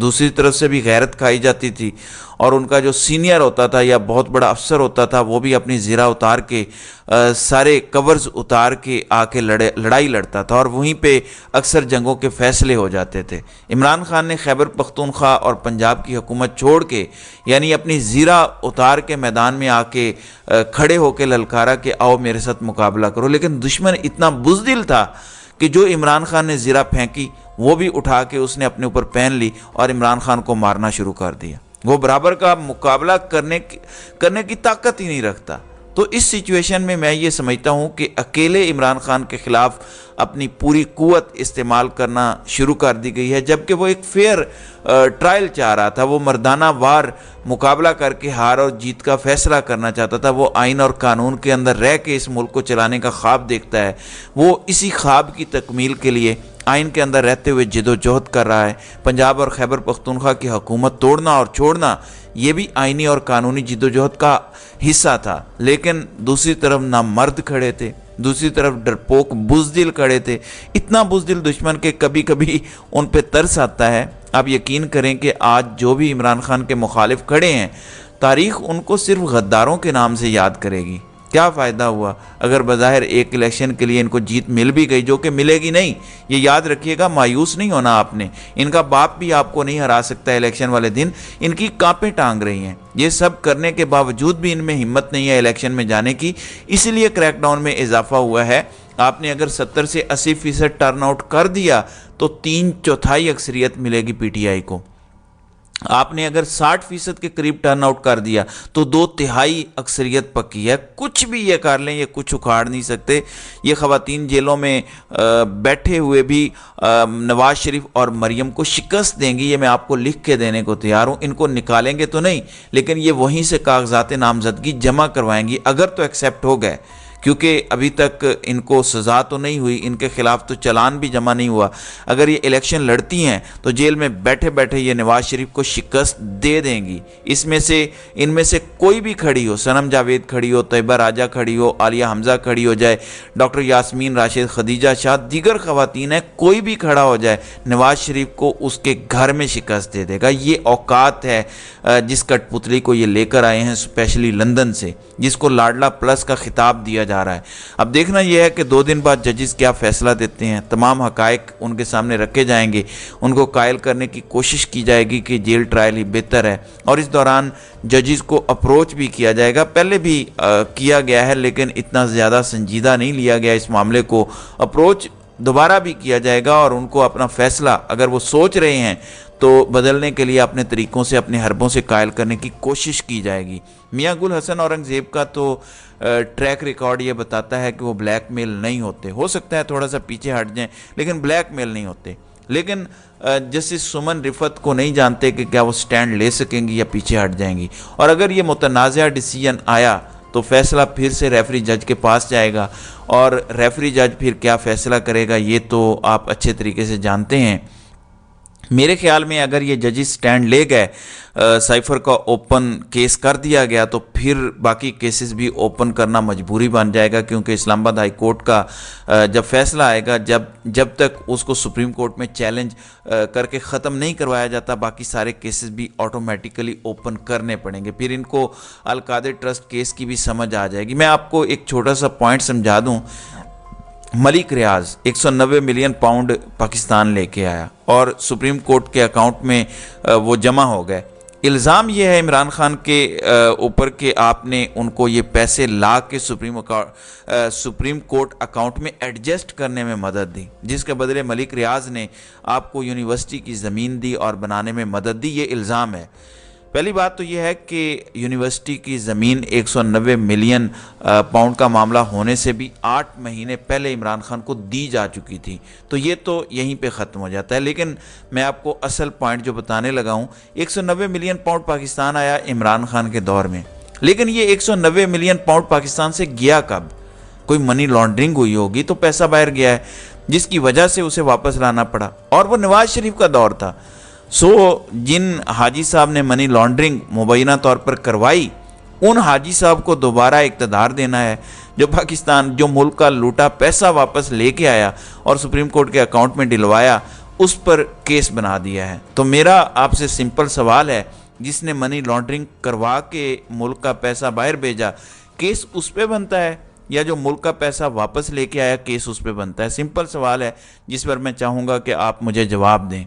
دوسری طرف سے بھی غیرت کھائی جاتی تھی، اور ان کا جو سینئر ہوتا تھا یا بہت بڑا افسر ہوتا تھا وہ بھی اپنی زرہ اتار کے سارے کورز اتار کے آ کے لڑائی لڑتا تھا، اور وہیں پہ اکثر جنگوں کے فیصلے ہو جاتے تھے۔ عمران خان نے خیبر پختونخوا اور پنجاب کی حکومت چھوڑ کے، یعنی اپنی زرہ اتار کے میدان میں آ کے کھڑے ہو کے للکارا کہ آؤ میرے ساتھ مقابلہ کرو، لیکن دشمن اتنا بزدل تھا کہ جو عمران خان نے زرہ پھینکی وہ بھی اٹھا کے اس نے اپنے اوپر پہن لی اور عمران خان کو مارنا شروع کر دیا۔ وہ برابر کا مقابلہ کرنے کی طاقت ہی نہیں رکھتا۔ تو اس سچویشن میں میں یہ سمجھتا ہوں کہ اکیلے عمران خان کے خلاف اپنی پوری قوت استعمال کرنا شروع کر دی گئی ہے، جبکہ وہ ایک فیئر ٹرائل چاہ رہا تھا، وہ مردانہ وار مقابلہ کر کے ہار اور جیت کا فیصلہ کرنا چاہتا تھا۔ وہ آئین اور قانون کے اندر رہ کے اس ملک کو چلانے کا خواب دیکھتا ہے، وہ اسی خواب کی تکمیل کے لیے آئین کے اندر رہتے ہوئے جد و جہد کر رہا ہے۔ پنجاب اور خیبر پختونخوا کی حکومت توڑنا اور چھوڑنا یہ بھی آئینی اور قانونی جد و جہد کا حصہ تھا، لیکن دوسری طرف نہ مرد کھڑے تھے، دوسری طرف ڈرپوک بزدل کھڑے تھے، اتنا بزدل دشمن کہ کبھی کبھی ان پہ ترس آتا ہے۔ آپ یقین کریں کہ آج جو بھی عمران خان کے مخالف کھڑے ہیں، تاریخ ان کو صرف غداروں کے نام سے یاد کرے گی۔ کیا فائدہ ہوا اگر بظاہر ایک الیکشن کے لیے ان کو جیت مل بھی گئی، جو کہ ملے گی نہیں۔ یہ یاد رکھیے گا، مایوس نہیں ہونا آپ نے، ان کا باپ بھی آپ کو نہیں ہرا سکتا الیکشن والے دن، ان کی کانپیں ٹانگ رہی ہیں۔ یہ سب کرنے کے باوجود بھی ان میں ہمت نہیں ہے الیکشن میں جانے کی، اسی لیے کریک ڈاؤن میں اضافہ ہوا ہے۔ آپ نے اگر 70 سے 80% ٹرن آؤٹ کر دیا تو 3/4 اکثریت ملے گی پی ٹی آئی کو۔ آپ نے اگر 60% کے قریب ٹرن آؤٹ کر دیا تو 2/3 اکثریت پکی ہے۔ کچھ بھی یہ کر لیں، یہ کچھ اکھاڑ نہیں سکتے۔ یہ خواتین جیلوں میں بیٹھے ہوئے بھی نواز شریف اور مریم کو شکست دیں گی، یہ میں آپ کو لکھ کے دینے کو تیار ہوں۔ ان کو نکالیں گے تو نہیں، لیکن یہ وہیں سے کاغذات نامزدگی جمع کروائیں گی اگر تو ایکسیپٹ ہو گئے، کیونکہ ابھی تک ان کو سزا تو نہیں ہوئی، ان کے خلاف تو چلان بھی جمع نہیں ہوا۔ اگر یہ الیکشن لڑتی ہیں تو جیل میں بیٹھے بیٹھے یہ نواز شریف کو شکست دے دیں گی۔ ان میں سے کوئی بھی کھڑی ہو، صنم جاوید کھڑی ہو، طیبہ راجہ کھڑی ہو، عالیہ حمزہ کھڑی ہو جائے، ڈاکٹر یاسمین راشد، خدیجہ شاہ، دیگر خواتین ہیں، کوئی بھی کھڑا ہو جائے، نواز شریف کو اس کے گھر میں شکست دے دے گا۔ یہ اوقات ہے جس کٹ پتلی کو یہ لے کر آئے ہیں اسپیشلی لندن سے، جس کو لاڈلا پلس کا خطاب دیا جا رہا ہے۔ اب دیکھنا یہ ہے کہ 2 دن بعد ججز کیا فیصلہ دیتے ہیں۔ تمام حقائق ان کے سامنے رکھے جائیں گے، ان کو قائل کرنے کی کوشش کی جائے گی کہ جیل ٹرائل ہی بہتر ہے، اور اس دوران ججز کو اپروچ بھی کیا جائے گا۔ پہلے بھی کیا گیا ہے، لیکن اتنا زیادہ سنجیدہ نہیں لیا گیا اس معاملے کو۔ اپروچ دوبارہ بھی کیا جائے گا، اور ان کو اپنا فیصلہ اگر وہ سوچ رہے ہیں تو بدلنے کے لیے اپنے طریقوں سے، اپنے حربوں سے قائل کرنے کی کوشش کی جائے گی۔ میاں گل حسن اورنگزیب کا تو ٹریک ریکارڈ یہ بتاتا ہے کہ وہ بلیک میل نہیں ہوتے، ہو سکتا ہے تھوڑا سا پیچھے ہٹ جائیں، لیکن بلیک میل نہیں ہوتے۔ لیکن جسٹس سمن رفت کو نہیں جانتے کہ کیا وہ سٹینڈ لے سکیں گی یا پیچھے ہٹ جائیں گی، اور اگر یہ متنازعہ ڈیسیژن آیا تو فیصلہ پھر سے ریفری جج کے پاس جائے گا، اور ریفری جج پھر کیا فیصلہ کرے گا یہ تو آپ اچھے طریقے سے جانتے ہیں۔ میرے خیال میں اگر یہ ججز سٹینڈ لے گئے، سائفر کا اوپن کیس کر دیا گیا، تو پھر باقی کیسز بھی اوپن کرنا مجبوری بن جائے گا، کیونکہ اسلام آباد ہائی کورٹ کا جب فیصلہ آئے گا، جب تک اس کو سپریم کورٹ میں چیلنج کر کے ختم نہیں کروایا جاتا، باقی سارے کیسز بھی آٹومیٹیکلی اوپن کرنے پڑیں گے۔ پھر ان کو القادر ٹرسٹ کیس کی بھی سمجھ آ جائے گی۔ میں آپ کو ایک چھوٹا سا پوائنٹ سمجھا دوں۔ ملک ریاض 190 ملین پاؤنڈ پاکستان لے کے آیا اور سپریم کورٹ کے اکاؤنٹ میں وہ جمع ہو گئے۔ الزام یہ ہے عمران خان کے اوپر کہ آپ نے ان کو یہ پیسے لا کے سپریم کورٹ اکاؤنٹ میں ایڈجسٹ کرنے میں مدد دی، جس کے بدلے ملک ریاض نے آپ کو یونیورسٹی کی زمین دی اور بنانے میں مدد دی۔ یہ الزام ہے۔ پہلی بات تو یہ ہے کہ یونیورسٹی کی زمین 190 ملین پاؤنڈ کا معاملہ ہونے سے بھی 8 مہینے پہلے عمران خان کو دی جا چکی تھی، تو یہ تو یہیں پہ ختم ہو جاتا ہے۔ لیکن میں آپ کو اصل پوائنٹ جو بتانے لگا ہوں، 190 ملین پاؤنڈ پاکستان آیا عمران خان کے دور میں، لیکن یہ 190 ملین پاؤنڈ پاکستان سے گیا کب؟ کوئی منی لانڈرنگ ہوئی ہوگی تو پیسہ باہر گیا ہے، جس کی وجہ سے اسے واپس لانا پڑا، اور وہ نواز شریف کا دور تھا۔ جن حاجی صاحب نے منی لانڈرنگ مبینہ طور پر کروائی، ان حاجی صاحب کو دوبارہ اقتدار دینا ہے۔ جو ملک کا لوٹا پیسہ واپس لے کے آیا اور سپریم کورٹ کے اکاؤنٹ میں ڈلوایا، اس پر کیس بنا دیا ہے۔ تو میرا آپ سے سمپل سوال ہے، جس نے منی لانڈرنگ کروا کے ملک کا پیسہ باہر بھیجا، کیس اس پہ بنتا ہے یا جو ملک کا پیسہ واپس لے کے آیا کیس اس پہ بنتا ہے؟ سمپل سوال ہے جس پر میں چاہوں گا کہ آپ مجھے جواب دیں۔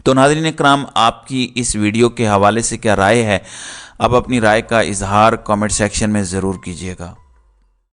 تو ناظرین اکرام، آپ کی اس ویڈیو کے حوالے سے کیا رائے ہے؟ آپ اپنی رائے کا اظہار کامنٹ سیکشن میں ضرور کیجیے گا۔